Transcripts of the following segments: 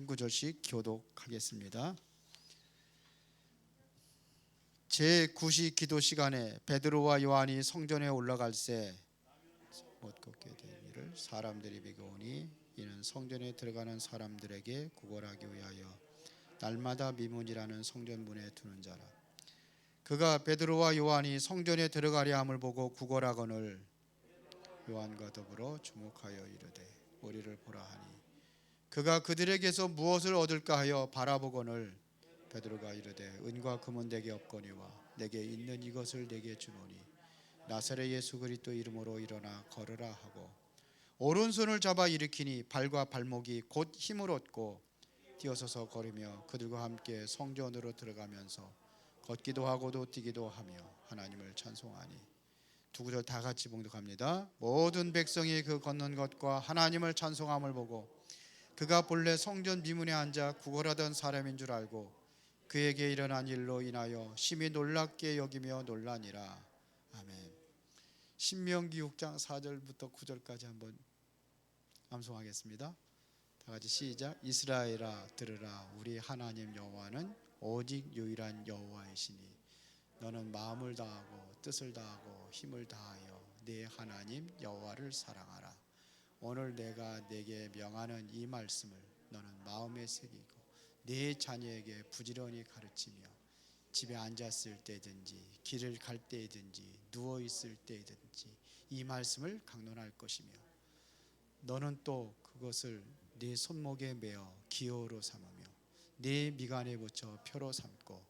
한 구절씩 교독하겠습니다. 제9시 기도 시간에 베드로와 요한이 성전에 올라갈 새 못 걷게 된 일을 사람들이 비교오니 이는 성전에 들어가는 사람들에게 구걸하기 위하여 날마다 미문이라는 성전 문에 두는 자라. 그가 베드로와 요한이 성전에 들어가려 함을 보고 구걸하거늘 요한과 더불어 주목하여 이르되 우리를 보라 하니 그가 그들에게서 무엇을 얻을까 하여 바라보거늘 베드로가 이르되 은과 금은 내게 없거니와 내게 있는 이것을 내게 주노니 나사렛 예수 그리스도 이름으로 일어나 걸으라 하고 오른손을 잡아 일으키니 발과 발목이 곧 힘을 얻고 뛰어서서 걸으며 그들과 함께 성전으로 들어가면서 걷기도 하고도 뛰기도 하며 하나님을 찬송하니. 두 구절 다 같이 봉독합니다. 모든 백성이 그 걷는 것과 하나님을 찬송함을 보고 그가 본래 성전 미문에 앉아 구걸하던 사람인 줄 알고 그에게 일어난 일로 인하여 심히 놀랍게 여기며 놀라니라. 아멘. 신명기 6장 4절부터 9절까지 한번 암송하겠습니다. 다 같이 시작. 이스라엘아 들으라. 우리 하나님 여호와는 오직 유일한 여호와이시니 너는 마음을 다하고 뜻을 다하고 힘을 다하여 네 하나님 여호와를 사랑하라. 오늘 내가 내게 명하는 이 말씀을 너는 마음에 새기고 네 자녀에게 부지런히 가르치며 집에 앉았을 때든지 길을 갈 때든지 누워 있을 때든지 이 말씀을 강론할 것이며 너는 또 그것을 네 손목에 매어 기호로 삼으며 네 미간에 붙여 표로 삼고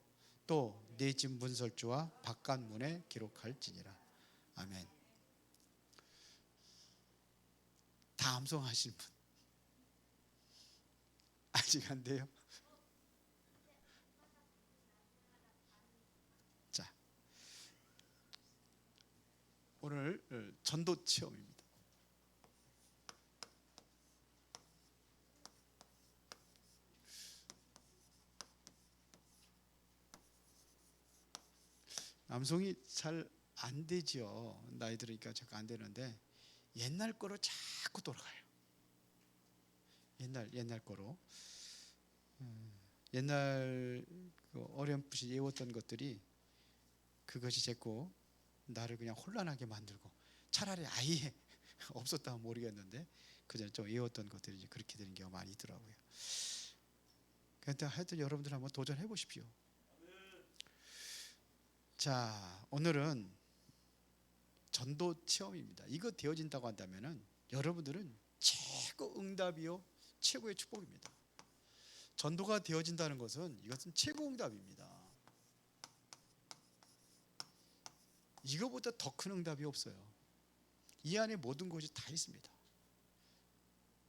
또 네 집 문설주와 바깥 문에 기록할지니라. 아멘. 다 암송하신 분 아직 안 돼요? 자, 오늘 전도 체험입니다. 암송이 잘 안 되죠. 나이 들으니까 자꾸 안 되는데 옛날 거로 자꾸 돌아가요. 옛날 거로. 옛날 그 어렴풋이 외웠던 것들이 그것이 자꾸 나를 그냥 혼란하게 만들고 차라리 아예 없었다면 모르겠는데 그전에 좀 외웠던 것들이 이제 그렇게 되는 경우가 많이 있더라고요. 그런데 하여튼 여러분들 한번 도전해 보십시오. 자, 오늘은 전도 체험입니다. 이거 되어진다고 한다면은 여러분들은 최고 응답이요 최고의 축복입니다. 전도가 되어진다는 것은 이것은 최고 응답입니다. 이거보다 더 큰 응답이 없어요. 이 안에 모든 것이 다 있습니다.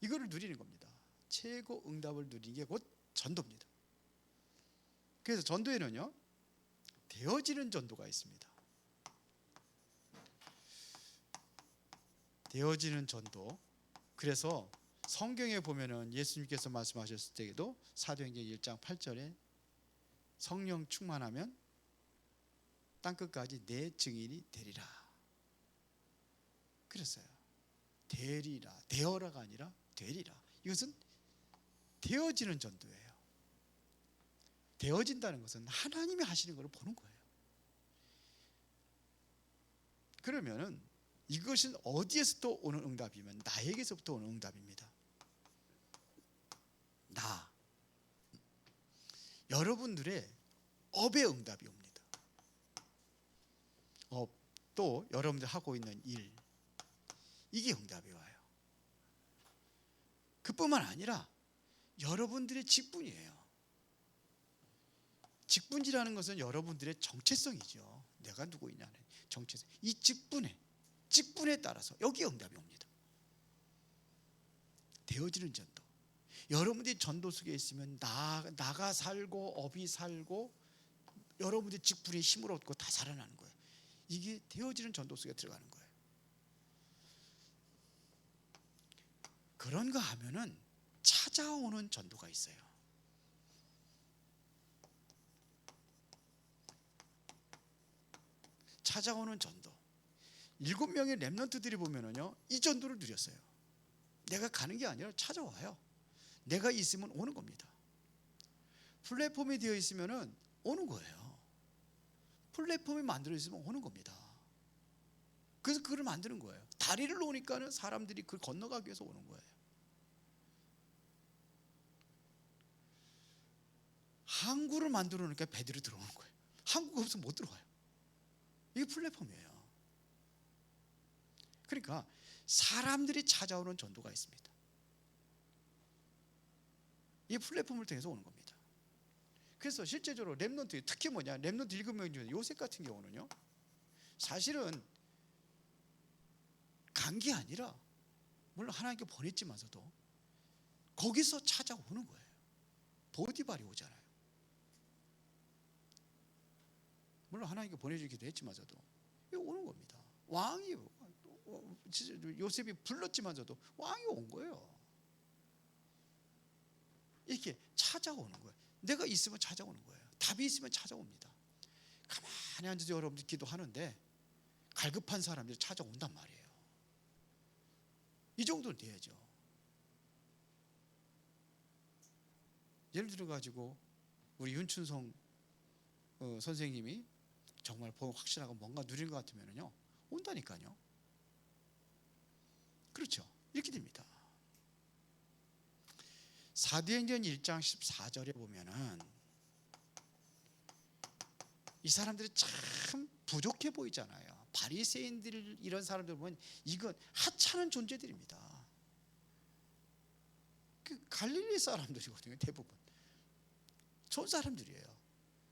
이거를 누리는 겁니다. 최고 응답을 누리는 게 곧 전도입니다. 그래서 전도에는요 되어지는 전도가 있습니다. 되어지는 전도. 그래서 성경에 보면은 예수님께서 말씀하셨을 때에도 사도행전 1장 8절에 성령 충만하면 땅끝까지 내 증인이 되리라 그랬어요. 되리라, 되어라가 아니라 되리라. 이것은 되어지는 전도예요. 되어진다는 것은 하나님이 하시는 것을 보는 거예요. 그러면은 이것은 어디에서부터 오는 응답이면 나에게서부터 오는 응답입니다. 나. 여러분들의 업의 응답이 옵니다. 업, 또 여러분들 하고 있는 일, 이게 응답이 와요. 그뿐만 아니라 여러분들의 직분이에요. 직분이라는 것은 여러분들의 정체성이죠. 내가 누구이냐는 정체성. 이 직분에 따라서 여기에 응답이 옵니다. 되어지는 전도. 여러분들이 전도 속에 있으면 나가 살고 업이 살고 여러분들의 직분에 힘을 얻고 다 살아나는 거예요. 이게 되어지는 전도 속에 들어가는 거예요. 그런가 하면은 찾아오는 전도가 있어요. 찾아오는 전도. 7명의 렘넌트들이 보면은요 이 전도를 누렸어요. 내가 가는 게 아니라 찾아와요. 내가 있으면 오는 겁니다. 플랫폼이 되어 있으면 오는 거예요. 플랫폼이 만들어 있으면 오는 겁니다. 그래서 그걸 만드는 거예요. 다리를 놓으니까는 사람들이 그걸 건너가기 위해서 오는 거예요. 항구를 만들어 놓으니까 배들이 들어오는 거예요. 항구가 없으면 못 들어가요. 이게 플랫폼이에요. 그러니까 사람들이 찾아오는 전도가 있습니다. 이 플랫폼을 통해서 오는 겁니다. 그래서 실제적으로 렘넌트, 특히 렘넌트 7명 중에 요셉 같은 경우는요, 사실은 간 게 아니라 물론 하나님께 보냈지만서도 거기서 찾아오는 거예요. 보디발이 오잖아요. 물론 하나님께 보내주기도 했지만서도 오는 겁니다. 왕이 요셉이 불렀지만서도 왕이 온 거예요. 이렇게 찾아오는 거예요. 내가 있으면 찾아오는 거예요. 답이 있으면 찾아옵니다. 가만히 앉아서 여러분들 기도하는데 갈급한 사람들이 찾아온단 말이에요. 이 정도는 돼야죠. 예를 들어 가지고 우리 윤춘성 선생님이 정말 보험 확실하고 뭔가 누리는 것 같으면요, 온다니까요. 그렇죠. 이렇게 됩니다. 사도행전 1장 14절에 보면은 이 사람들이 참 부족해 보이잖아요. 바리새인들 이런 사람들 보면 이건 하찮은 존재들입니다. 그 갈릴리 사람들이거든요. 대부분 좋은 사람들이에요.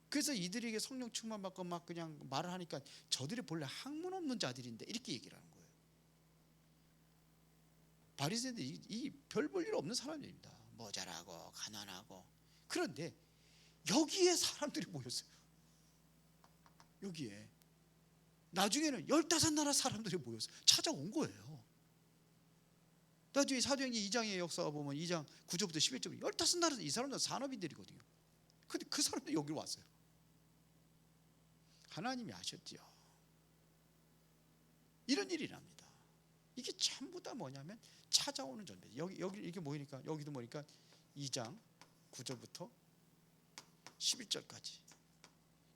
그래서 이들에게 성령 충만 받고 막 그냥 말을 하니까 저들이 본래 학문 없는 자들인데 이렇게 얘기를 하는 거예요. 바리새인들이 이 별 볼 일 없는 사람들입니다. 모자라고 가난하고. 그런데 여기에 사람들이 모였어요. 여기에 나중에는 15나라 사람들이 모여서 찾아온 거예요. 나중에 사도행전 2장의 역사가 보면 2장 9절부터 11절 15나라, 이 사람들은 산업인들이거든요. 근데 그 사람들이 여기로 왔어요. 하나님이 아셨죠. 이런 일이 납니다. 이게 전부 다 뭐냐면 찾아오는 존재. 여기 이게 모이니까, 여기도 모이니까 2장 9절부터 11절까지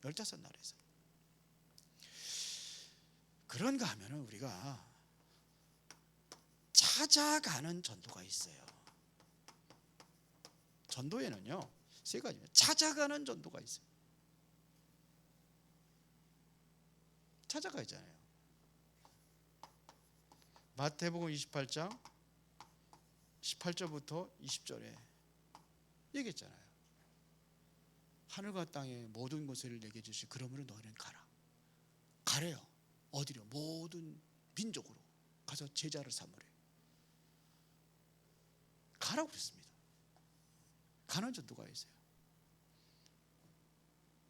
15나라에서. 그런가 하면은 우리가 찾아가는 전도가 있어요. 전도에는요, 세 가지입니다. 찾아가는 전도가 있어요. 찾아가잖아요. 마태복음 28장 18절부터 20절에 얘기했잖아요. 하늘과 땅의 모든 것을 내게 주시, 그러므로 너희는 가라. 가래요. 어디로? 모든 민족으로 가서 제자를 삼으래. 가라고 그랬습니다. 가는 전도가 있어요.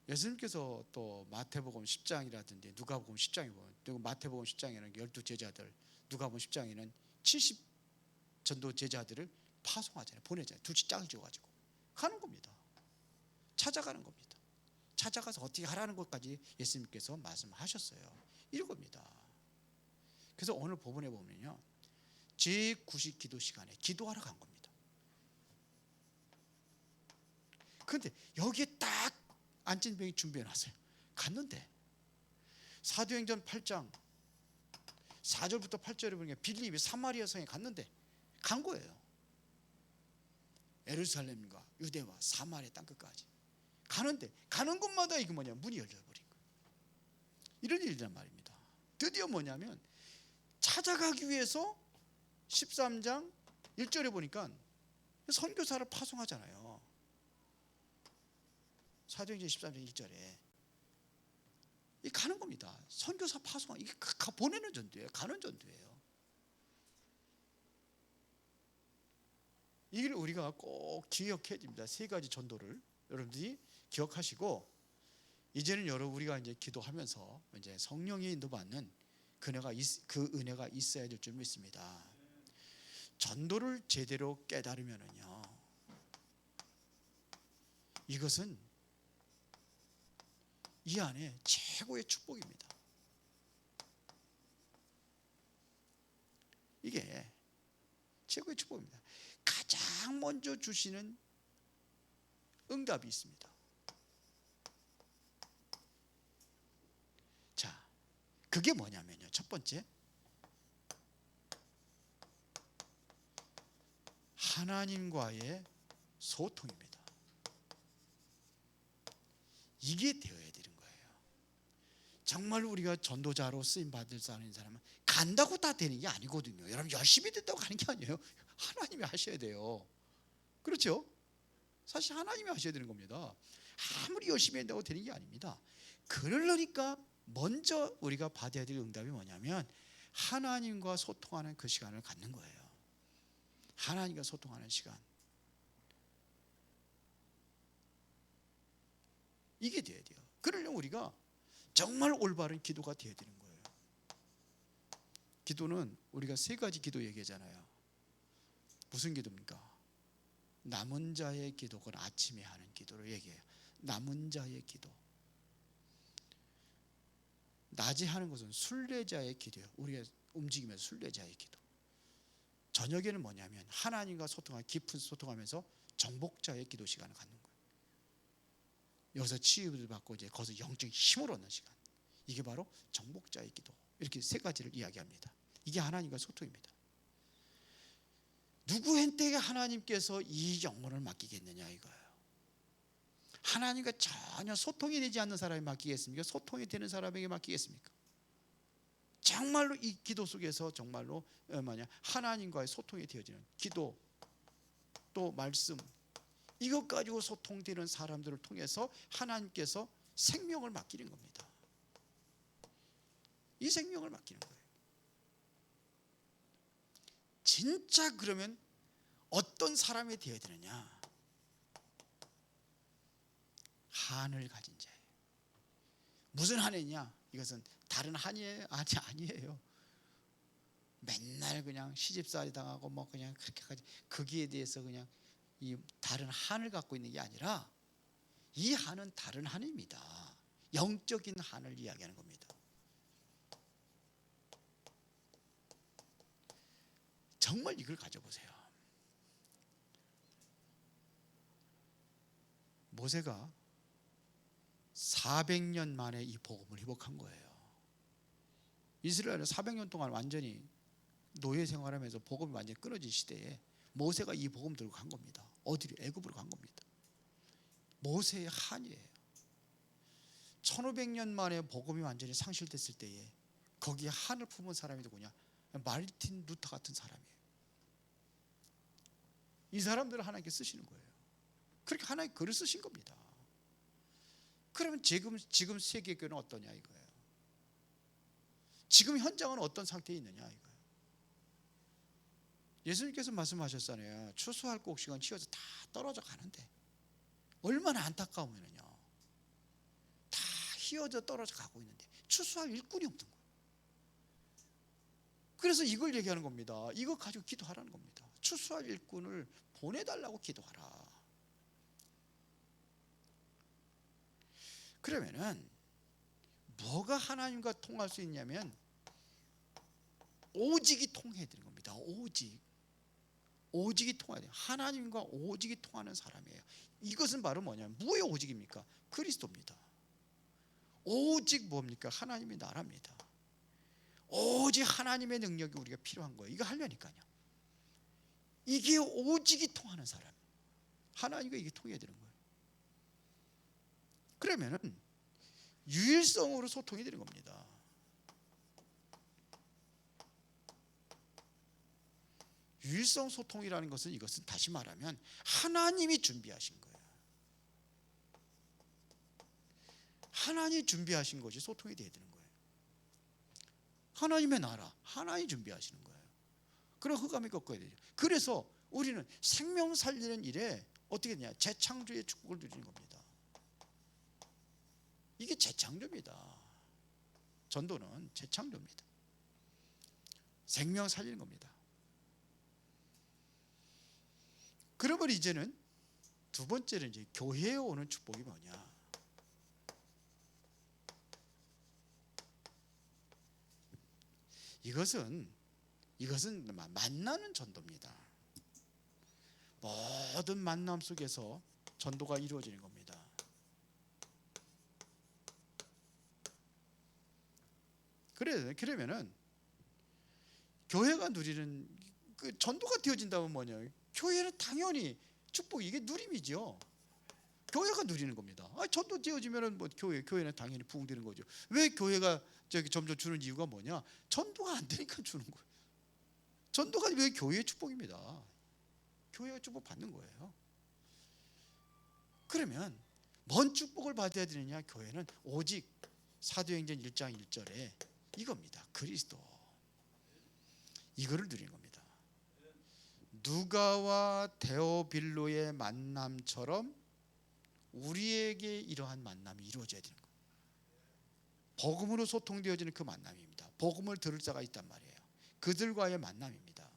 예수님께서 또 마태복음 10장이라든지 누가복음 10장에 보면, 그리고 마태복음 10장에는 12제자들, 누가복음 10장에는 70 전도 제자들을 파송하잖아요. 보내잖아요. 둘씩 짝을 지어가지고 가는 겁니다. 찾아가는 겁니다. 찾아가서 어떻게 하라는 것까지 예수님께서 말씀하셨어요. 이런 겁니다. 그래서 오늘 본문에 보면요, 제9식 기도 시간에 기도하러 간 겁니다. 그런데 여기에 딱 앉은 병이 준비해 놨어요. 갔는데 사도행전 8장 4절부터 8절에 보니까 빌립이 사마리아 성에 갔는데 간 거예요. 예루살렘과 유대와 사마리아 땅끝까지 가는데 가는 곳마다 이게 뭐냐, 문이 열려버린 거예요. 이런 일이란 말입니다. 드디어 뭐냐면 찾아가기 위해서 13장 1절에 보니까 선교사를 파송하잖아요. 사도행전 13장 1절에 이 가는 겁니다. 선교사 파송, 이게 보내는 전도예요. 가는 전도예요. 이걸 우리가 꼭 기억해야 됩니다. 세 가지 전도를 여러분들이 기억하시고, 이제는 여러분 우리가 이제 기도하면서 이제 성령의 인도받는 그 은혜가 있어야 될 줄 믿습니다. 전도를 제대로 깨달으면은요, 이것은 이 안에 최고의 축복입니다. 이게 최고의 축복입니다. 가장 가장 먼저 주시는 응답이 있습니다. 자, 그게 뭐냐면요, 첫 번째, 하나님과의 소통입니다. 이게 되어야 되는 거예요. 정말 우리가 전도자로 쓰임 받을 사람은 간다고 다 되는 게 아니거든요. 여러분, 열심히 된다고 가는 게 아니에요. 하나님이 하셔야 돼요. 그렇죠? 사실 하나님이 하셔야 되는 겁니다. 아무리 열심히 한다고 되는 게 아닙니다. 그러니까 먼저 우리가 받아야 될 응답이 뭐냐면 하나님과 소통하는 그 시간을 갖는 거예요. 하나님과 소통하는 시간. 이게 돼야 돼요. 그러려면 우리가 정말 올바른 기도가 돼야 되는 거예요. 기도는 우리가 세 가지 기도 얘기하잖아요. 무슨 기도입니까? 남은 자의 기도건 아침에 하는 기도를 얘기해요. 남은 자의 기도. 낮에 하는 것은 순례자의 기도예요. 우리가 움직이면서 순례자의 기도. 저녁에는 뭐냐면 하나님과 소통하는, 깊은 소통하면서 정복자의 기도 시간을 갖는 거예요. 여기서 치유를 받고 이제 거기서 영적인 힘을 얻는 시간. 이게 바로 정복자의 기도. 이렇게 세 가지를 이야기합니다. 이게 하나님과 소통입니다. 누구한테 하나님께서 이 영혼을 맡기겠느냐 이거예요. 하나님과 전혀 소통이 되지 않는 사람이 맡기겠습니까? 소통이 되는 사람에게 맡기겠습니까? 정말로 이 기도 속에서 정말로 하나님과의 소통이 되어지는 기도, 또 말씀, 이것 가지고 소통되는 사람들을 통해서 하나님께서 생명을 맡기는 겁니다. 이 생명을 맡기는 거예요. 진짜 그러면 어떤 사람이 되어야 되느냐? 한을 가진 자예요. 무슨 한이냐? 이것은 다른 한이에요? 아니에요. 맨날 그냥 시집살이 당하고 뭐 그냥 그렇게까지 거기에 대해서 그냥 이 다른 한을 갖고 있는 게 아니라 이 한은 다른 한입니다. 영적인 한을 이야기하는 겁니다. 정말 이걸 가져보세요. 모세가 400년 만에 이 복음을 회복한 거예요. 이스라엘은 400년 동안 완전히 노예 생활하면서 복음이 완전히 끊어진 시대에 모세가 이 복음 들고 간 겁니다. 어디로? 애굽으로 간 겁니다. 모세의 한이에요. 1500년 만에 복음이 완전히 상실됐을 때에 거기에 한을 품은 사람이 누구냐? 마르틴 루터 같은 사람이에요. 이 사람들을 하나님께 쓰시는 거예요. 그렇게 하나님 글을 쓰신 겁니다. 그러면 지금 세계교회는 어떠냐 이거예요. 지금 현장은 어떤 상태에 있느냐 이거예요. 예수님께서 말씀하셨잖아요. 추수할 곡식은 치워서 다 떨어져 가는데 얼마나 안타까우면요. 다 휘어져 떨어져 가고 있는데 추수할 일꾼이 없는 거예요. 그래서 이걸 얘기하는 겁니다. 이거 가지고 기도하라는 겁니다. 추수할 일꾼을 보내달라고 기도하라. 그러면은 뭐가 하나님과 통할 수 있냐면 오직이 통해야 되는 겁니다. 오직이 통해야 돼요. 하나님과 오직이 통하는 사람이에요. 이것은 바로 뭐냐면 뭐의 오직입니까? 그리스도입니다. 오직 뭡니까? 하나님의 나라입니다. 오직 하나님의 능력이 우리가 필요한 거예요. 이거 하려니까요. 이게 오직이 통하는 사람. 하나님과 이게 통해야 되는 거예요. 그러면은 유일성으로 소통이 되는 겁니다. 유일성 소통이라는 것은 이것은 다시 말하면 하나님이 준비하신 거예요. 하나님이 준비하신 것이 소통이 돼야 되는 거예요. 하나님의 나라, 하나님이 준비하시는 거예요. 그런 흑암이 꺾어야 되죠. 그래서 우리는 생명 살리는 일에 어떻게 되냐? 재창조의 축복을 누리는 겁니다. 이게 재창조입니다. 전도는 재창조입니다. 생명 살리는 겁니다. 그러면 이제는 두 번째는 이제 교회에 오는 축복이 뭐냐? 이것은 만나는 전도입니다. 모든 만남 속에서 전도가 이루어지는 겁니다. 그러면은 교회가 누리는 그 전도가 되어진다면 뭐냐? 교회는 당연히 축복, 이게 누림이죠. 교회가 누리는 겁니다. 전도 되어지면은 뭐 교회는 당연히 부흥되는 거죠. 왜 교회가 점점 주는 이유가 뭐냐? 전도가 안 되니까 주는 거예요. 전도가 왜 교회의 축복입니다. 교회가 축복 받는 거예요. 그러면 뭔 축복을 받아야 되느냐? 교회는 오직 사도행전 1장 1절에 이겁니다. 그리스도, 이거를 누리는 겁니다. 누가와 데오빌로의 만남처럼 우리에게 이러한 만남이 이루어져야 되는 거예요. 복음으로 소통되어지는 그 만남입니다. 복음을 들을 자가 있단 말이에요. 그들과의 만남입니다.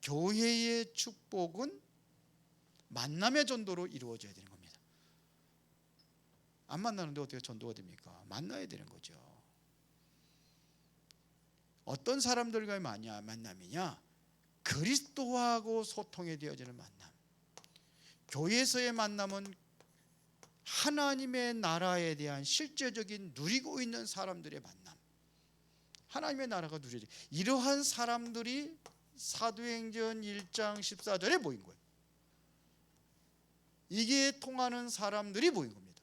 교회의 축복은 만남의 전도로 이루어져야 되는 겁니다. 안 만나는데 어떻게 전도가 됩니까? 만나야 되는 거죠. 어떤 사람들과의 만남이냐? 그리스도하고 소통이 되어지는 만남. 교회에서의 만남은 하나님의 나라에 대한 실제적인 누리고 있는 사람들의 만남. 하나님의 나라가 누려져, 이러한 사람들이 사도행전 1장 14절에 모인 거예요. 이게 통하는 사람들이 모인 겁니다.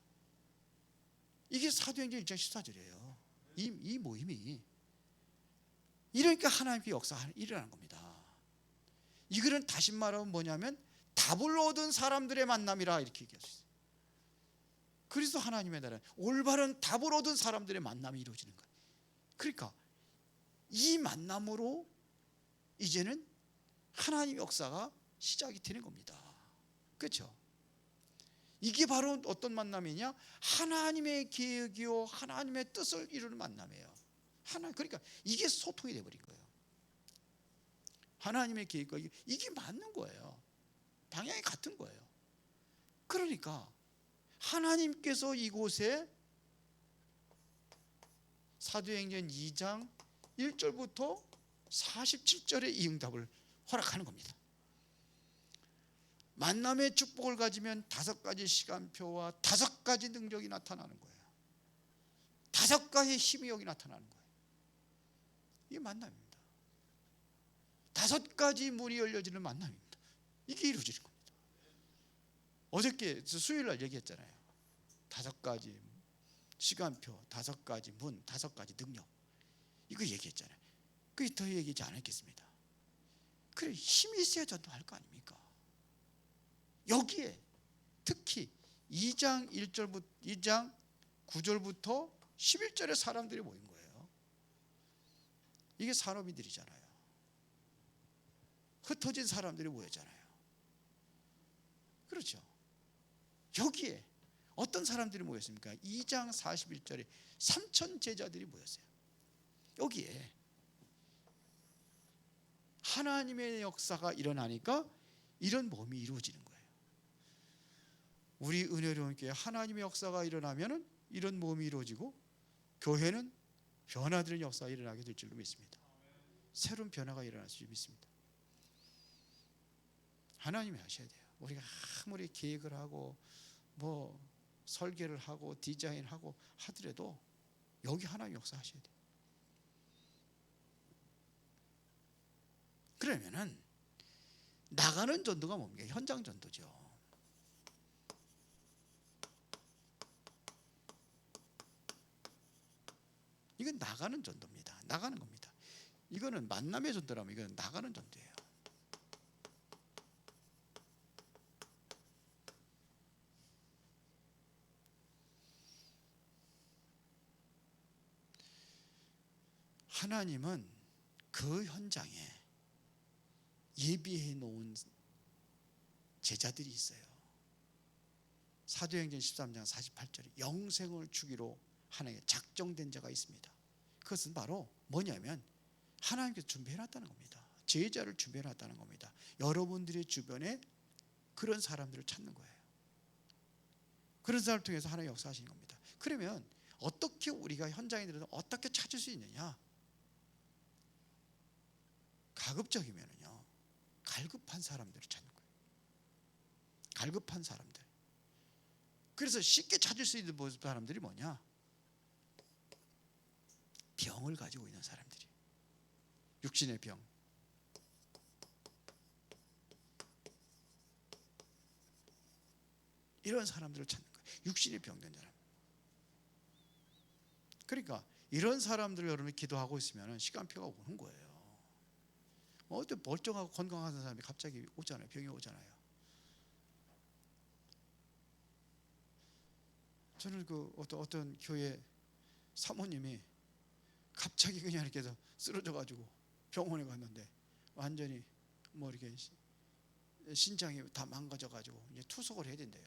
이게 사도행전 1장 14절이에요. 이 모임이. 이러니까 하나님의 역사가 일어나는 겁니다. 이거는 다시 말하면 뭐냐면 답을 얻은 사람들의 만남이라 이렇게 얘기할 수 있어요. 그리스도 하나님의 나라는 올바른 답을 얻은 사람들의 만남이 이루어지는 거예요. 그러니까 이 만남으로 이제는 하나님의 역사가 시작이 되는 겁니다. 그렇죠? 이게 바로 어떤 만남이냐? 하나님의 계획이요 하나님의 뜻을 이루는 만남이에요. 그러니까 이게 소통이 돼버린 거예요. 하나님의 계획과 이게 맞는 거예요. 방향이 같은 거예요. 그러니까 하나님께서 이곳에 사도행전 2장 1절부터 47절의 이 응답을 허락하는 겁니다. 만남의 축복을 가지면 5가지 시간표와 5가지 능력이 나타나는 거예요. 5가지의 힘이 여기 나타나는 거예요. 이게 만남입니다. 5가지 문이 열려지는 만남입니다. 이게 이루어지는 겁니다. 어저께 수요일 날 얘기했잖아요. 5가지 시간표, 5가지 문, 5가지 능력, 이거 얘기했잖아요. 그게 더 얘기하지 않았겠습니다. 그래, 힘이 있어야 전도할 거 아닙니까? 여기에 특히 2장 9절부터 11절의 사람들이 모인 거예요. 이게 산업인들이잖아요. 흩어진 사람들이 모였잖아요. 그렇죠? 여기에 어떤 사람들이 모였습니까? 2장 41절에 3천 제자들이 모였어요. 여기에 하나님의 역사가 일어나니까 이런 모임이 이루어지는 거예요. 우리 은혜로운 교회 하나님의 역사가 일어나면 이런 모임이 이루어지고 교회는 변화되는 역사가 일어나게 될 줄로 믿습니다. 새로운 변화가 일어날 줄 믿습니다. 하나님이 하셔야 돼요. 우리가 아무리 계획을 하고 뭐 설계를 하고 디자인하고 하더라도 여기 하나님 역사하셔야 돼요. 그러면은 나가는 전도가 뭡니까? 현장 전도죠. 이건 나가는 전도입니다. 나가는 겁니다. 이거는 만남의 전도라면 이건 나가는 전도예요. 하나님은 그 현장에 예비해 놓은 제자들이 있어요. 사도행전 13장 48절에 영생을 주기로 하나님께 작정된 자가 있습니다. 그것은 바로 뭐냐면 하나님께서 준비해놨다는 겁니다. 제자를 준비해놨다는 겁니다. 여러분들의 주변에 그런 사람들을 찾는 거예요. 그런 사람을 통해서 하나님 역사하시는 겁니다. 그러면 어떻게 우리가 현장에 들어서 어떻게 찾을 수 있느냐? 가급적이면은요, 갈급한 사람들을 찾는 거예요. 갈급한 사람들. 그래서 쉽게 찾을 수 있는 사람들이 뭐냐? 병을 가지고 있는 사람들이. 육신의 병. 이런 사람들을 찾는 거예요. 육신의 병든 사람. 그러니까 이런 사람들 여러분이 기도하고 있으면 시간표가 오는 거예요. 어떤 멀쩡하고 건강한 사람이 갑자기 오잖아요. 병이 오잖아요. 저는 그 어떤 교회 사모님이 갑자기 그냥 이렇게 해서 쓰러져 가지고 병원에 갔는데 완전히 뭐 이렇게 신장이 다 망가져 가지고 이제 투석을 해야 된대요.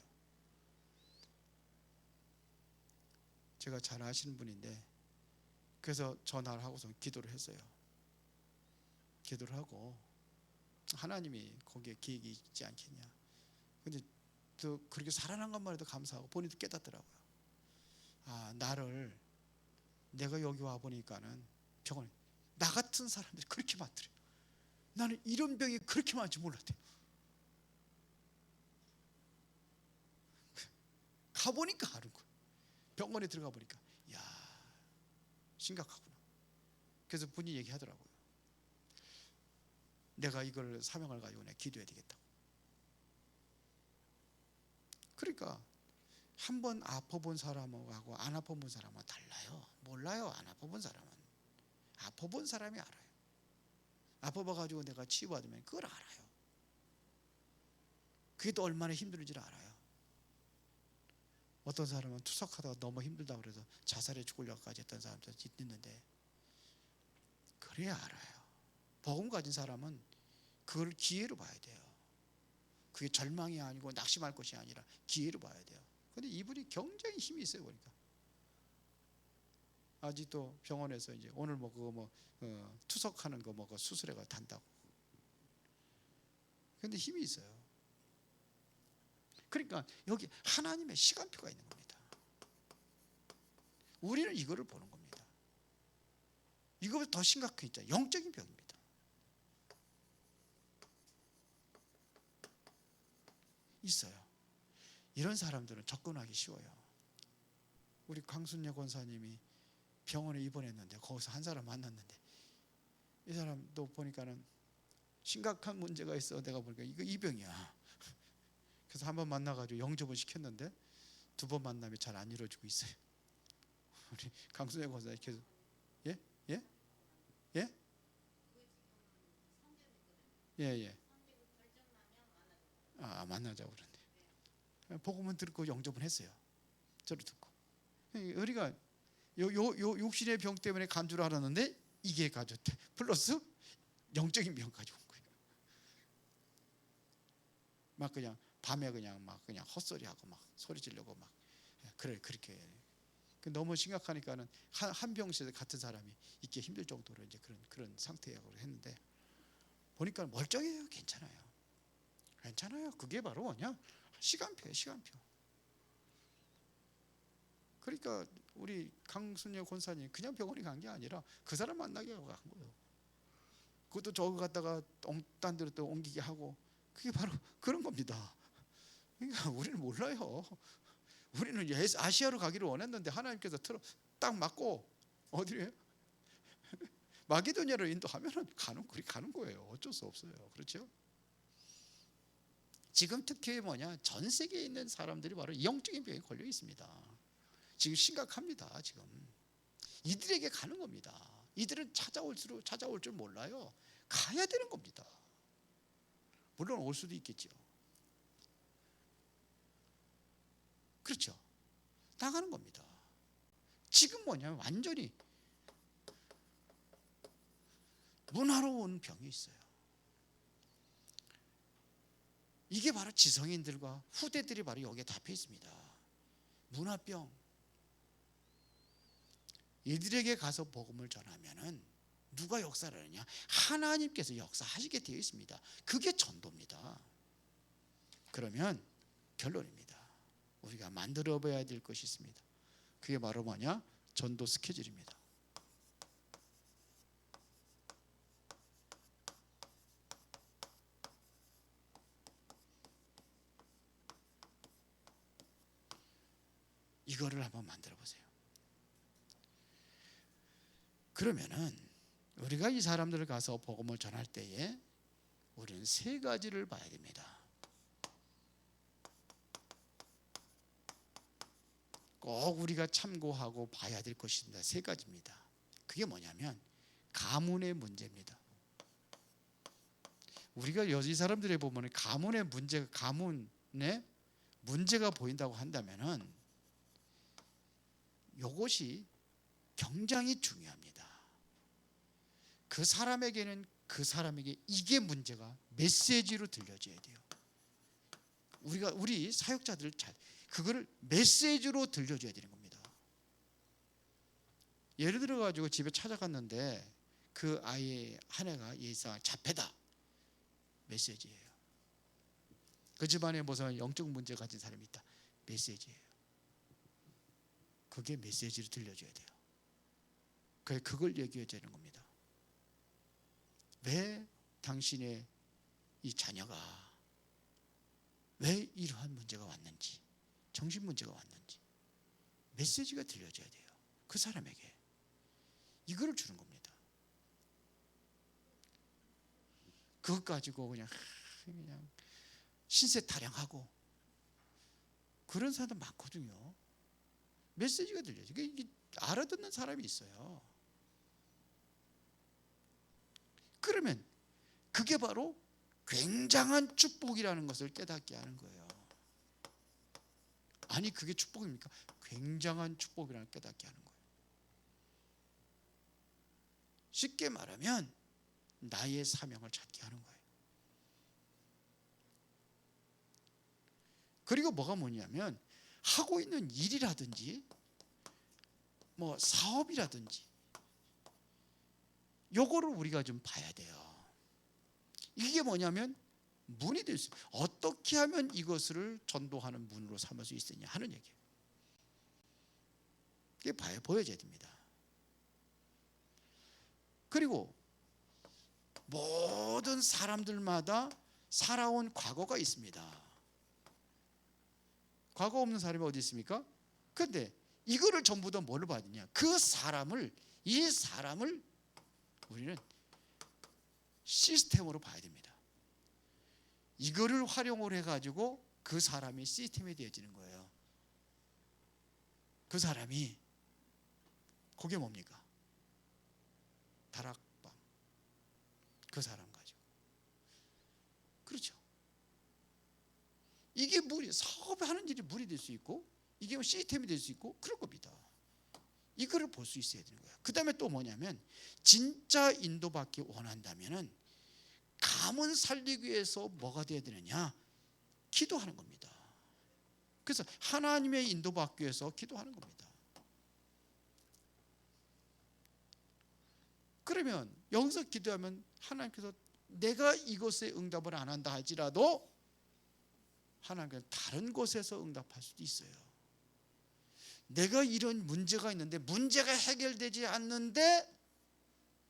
제가 잘 아시는 분인데, 그래서 전화를 하고서 기도를 했어요. 기도를 하고 하나님이 거기에 계획이 있지 않겠냐. 근데 또 그렇게 살아난 것만 해도 감사하고 본인도 깨닫더라고요. 아, 내가 여기 와 보니까는 병원에 나 같은 사람들이 그렇게 많더래요. 나는 이런 병이 그렇게 많지 몰랐대요. 가보니까 아는 거예요. 병원에 들어가 보니까 야, 심각하구나. 그래서 분이 얘기하더라고요. 내가 이걸 사명을 가지고 내가 기도해야 되겠다고. 그러니까 한 번 아파본 사람하고 안 아파본 사람은 달라요. 몰라요. 안 아파본 사람은. 아파본 사람이 알아요. 아파봐가지고 내가 치유받으면 그걸 알아요. 그게 또 얼마나 힘든지를 알아요. 어떤 사람은 투석하다가 너무 힘들다고 그래서 자살해 죽으려고까지 했던 사람도 있는데, 그래야 알아요. 복음 가진 사람은 그걸 기회로 봐야 돼요. 그게 절망이 아니고 낙심할 것이 아니라 기회로 봐야 돼요. 근데 이분이 굉장히 힘이 있어요. 보니까 아직도 병원에서 이제 오늘 뭐 그거 투석하는 거 뭐 수술해가 단다고. 근데 힘이 있어요. 그러니까 여기 하나님의 시간표가 있는 겁니다. 우리는 이거를 보는 겁니다. 이거보다 더 심각한 있잖아요. 영적인 병입니다. 있어요. 이런 사람들은 접근하기 쉬워요. 우리 강순녀 권사님이 병원에 입원했는데 거기서 한 사람 만났는데, 이 사람도 보니까는 심각한 문제가 있어. 내가 보니까 이거 이 병이야. 그래서 한 번 만나가지고 영접을 시켰는데 두 번 만남이 잘 안 이루어지고 있어요. 우리 강순녀 권사님 계속 예? 예? 예? 예. 아, 만나자고 그러는데 복음은 듣고 영접은 했어요. 저를 듣고. 우리가 요 육신의 병 때문에 간 줄 알았는데 이게 가졌대. 플러스 영적인 병 가지고 온 거예요. 막 그냥 밤에 그냥 헛소리하고 막 소리 지르고 막 그렇게 너무 심각하니까는 한 병실에 같은 사람이 있기 힘들 정도로 이제 그런 상태라고 했는데, 보니까 멀쩡해요. 괜찮아요. 그게 바로 뭐냐? 시간표예요. 시간표. 그러니까 우리 강순녀 권사님 그냥 병원에 간 게 아니라 그 사람 만나게 하고 간 거예요. 그것도 저거 갖다가 딴 데로 또 옮기게 하고, 그게 바로 그런 겁니다. 그러니까 우리는 몰라요. 우리는 아시아로 가기를 원했는데 하나님께서 딱 맞고 어디에 마게도냐로 인도하면은 가는 거예요. 어쩔 수 없어요. 그렇죠? 지금 특히 뭐냐, 전 세계에 있는 사람들이 바로 영적인 병에 걸려 있습니다. 지금 심각합니다. 지금 이들에게 가는 겁니다. 이들은 찾아올 줄 몰라요. 가야 되는 겁니다. 물론 올 수도 있겠죠. 그렇죠. 나가는 겁니다. 지금 뭐냐면 완전히 문화로 온 병이 있어요. 이게 바로 지성인들과 후대들이 바로 여기에 잡혀 있습니다. 문화병. 이들에게 가서 복음을 전하면은 누가 역사를 하느냐? 하나님께서 역사하시게 되어 있습니다. 그게 전도입니다. 그러면 결론입니다. 우리가 만들어 봐야 될 것이 있습니다. 그게 바로 뭐냐? 전도 스케줄입니다. 이거를 한번 만들어 보세요. 그러면은 우리가 이 사람들을 가서 복음을 전할 때에 우리는 세 가지를 봐야 됩니다. 꼭 우리가 참고하고 봐야 될 것입니다. 세 가지입니다. 그게 뭐냐면 가문의 문제입니다. 우리가 이 사람들에 보면 가문의 문제가 보인다고 한다면은 이것이 굉장히 중요합니다. 그 사람에게 이게 문제가 메시지로 들려줘야 돼요. 우리 사역자들 그거를 메시지로 들려줘야 되는 겁니다. 예를 들어 가지고 집에 찾아갔는데 그 아이 한 애가 예사 자폐다. 메시지예요. 그 집안에 무슨 영적 문제 가진 사람이 있다. 메시지예요. 그게 메시지로 들려줘야 돼요. 그걸 얘기해야 되는 겁니다. 왜 당신의 이 자녀가 왜 이러한 문제가 왔는지, 정신 문제가 왔는지 메시지가 들려줘야 돼요. 그 사람에게 이거를 주는 겁니다. 그것 가지고 그냥 신세 타령하고 그런 사람도 많거든요. 메시지가 들려요. 이게 알아듣는 사람이 있어요. 그러면 그게 바로 굉장한 축복이라는 것을 깨닫게 하는 거예요. 아니 그게 축복입니까? 굉장한 축복이라는 걸 깨닫게 하는 거예요. 쉽게 말하면 나의 사명을 찾게 하는 거예요. 그리고 뭐가 뭐냐면 하고 있는 일이라든지 뭐 사업이라든지 요거를 우리가 좀 봐야 돼요. 이게 뭐냐면 문이 될 수 있어요. 어떻게 하면 이것을 전도하는 문으로 삼을 수 있느냐 하는 얘기예요. 이게 보여져야 됩니다. 그리고 모든 사람들마다 살아온 과거가 있습니다. 과거 없는 사람이 어디 있습니까? 그런데 이거를 전부 다 뭘로 봐야 되냐? 이 사람을 우리는 시스템으로 봐야 됩니다. 이거를 활용을 해가지고 그 사람이 시스템이 되어지는 거예요. 그 사람이 그게 뭡니까? 다락방. 그 사람 가지고. 그렇죠. 이게 사업하는 일이 물이 될 수 있고 이게 시스템이 될 수 있고 그럴 겁니다. 이거를 볼 수 있어야 되는 거예요. 그 다음에 또 뭐냐면 진짜 인도받기 원한다면은 가문 살리기 위해서 뭐가 돼야 되느냐? 기도하는 겁니다. 그래서 하나님의 인도받기 위해서 기도하는 겁니다. 그러면 여기서 기도하면 하나님께서 내가 이것에 응답을 안 한다 할지라도 하나님께서 다른 곳에서 응답할 수도 있어요. 내가 이런 문제가 있는데 문제가 해결되지 않는데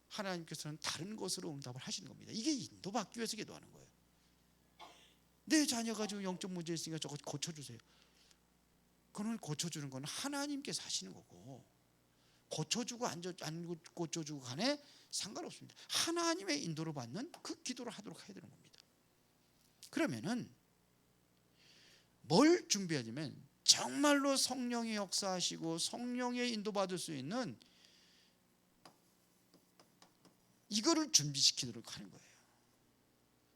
하나님께서는 다른 곳으로 응답을 하시는 겁니다. 이게 인도받기 위해서 기도하는 거예요. 내 자녀가 지금 영적 문제 있으니까 저거 고쳐주세요. 그걸 고쳐주는 건 하나님께서 하시는 거고 고쳐주고 안 고쳐주고 간에 상관없습니다. 하나님의 인도를 받는 그 기도를 하도록 해야 되는 겁니다. 그러면은 뭘 준비하냐면 정말로 성령의 역사하시고 성령의 인도받을 수 있는 이거를 준비시키도록 하는 거예요.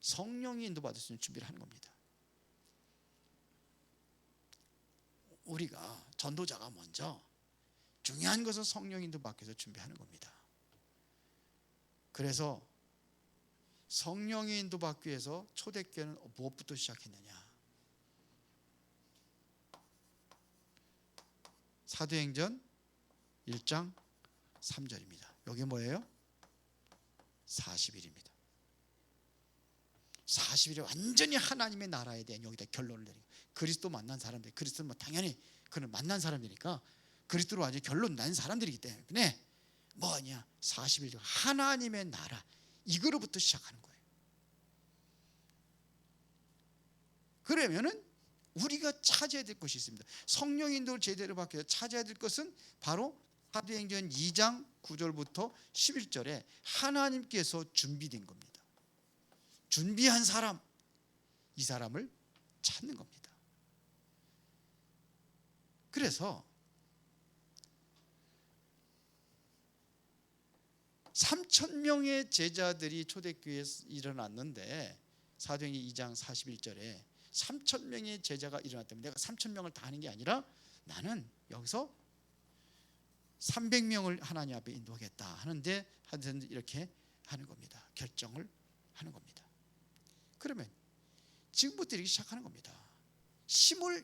성령이 인도받을 수 있는 준비를 하는 겁니다. 우리가 전도자가 먼저 중요한 것은 성령 인도받기 위해서 준비하는 겁니다. 그래서 성령의 인도받기 위해서 초대교회는 무엇부터 시작했느냐? 사도행전 1장 3절입니다. 여기 뭐예요? 40일입니다. 40일에 완전히 하나님의 나라에 대한 여기다 결론을 내리고 그리스도 만난 사람들, 그리스도는 당연히 그는 만난 사람들이니까 그리스도로 완전히 결론 난 사람들이기 때문에 뭐냐? 40일 하나님의 나라 이거로부터 시작하는 거예요. 그러면은 우리가 찾아야 될 것이 있습니다. 성령 인도를 제대로 받기 위해서 찾아야 될 것은 바로 사도행전 2장 9절부터 11절에 하나님께서 준비된 겁니다. 준비한 사람, 이 사람을 찾는 겁니다. 그래서 3,000명의 제자들이 초대교회에 일어났는데 사도행전 2장 41절에 3,000명의 제자가 일어났다면 내가 3,000명을 다 하는 게 아니라 나는 여기서 300명을 하나님 앞에 인도하겠다 하는데 이렇게 하는 겁니다. 결정을 하는 겁니다. 그러면 지금부터 이렇게 시작하는 겁니다.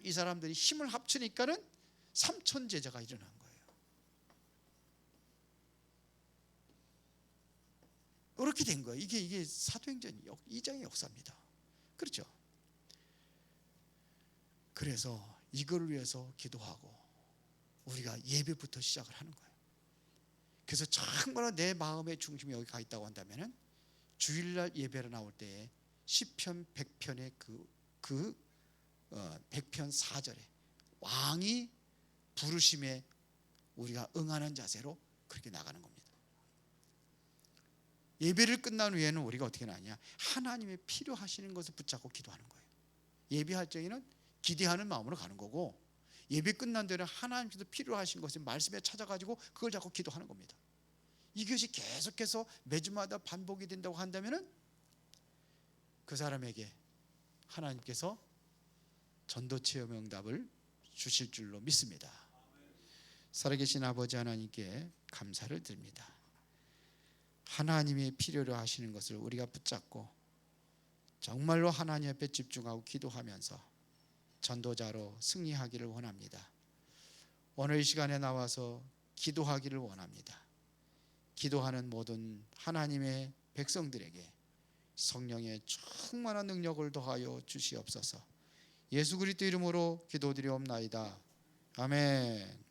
이 사람들이 힘을 합치니까는 3,000 제자가 일어난 거예요. 이렇게 된 거예요. 이게 사도행전 2장의 역사입니다. 그렇죠? 그래서 이거를 위해서 기도하고 우리가 예배부터 시작을 하는 거예요. 그래서 정말 내 마음의 중심이 여기 가 있다고 한다면은 주일날 예배로 나올 때에 시편 100편의 그 100편 4절에 왕이 부르심에 우리가 응하는 자세로 그렇게 나가는 겁니다. 예배를 끝난 후에는 우리가 어떻게 나냐? 하나님의 필요하시는 것을 붙잡고 기도하는 거예요. 예배할 적에는 기대하는 마음으로 가는 거고, 예배 끝난 데는 하나님께서 필요하신 것을 말씀에 찾아가지고 그걸 잡고 기도하는 겁니다. 이것이 계속해서 매주마다 반복이 된다고 한다면은 그 사람에게 하나님께서 전도 체험 응답을 주실 줄로 믿습니다. 살아계신 아버지 하나님께 감사를 드립니다. 하나님의 필요로 하시는 것을 우리가 붙잡고 정말로 하나님 앞에 집중하고 기도하면서 전도자로 승리하기를 원합니다. 오늘 이 시간에 나와서 기도하기를 원합니다. 기도하는 모든 하나님의 백성들에게 성령의 충만한 능력을 더하여 주시옵소서. 예수 그리스도 이름으로 기도드리옵나이다. 아멘.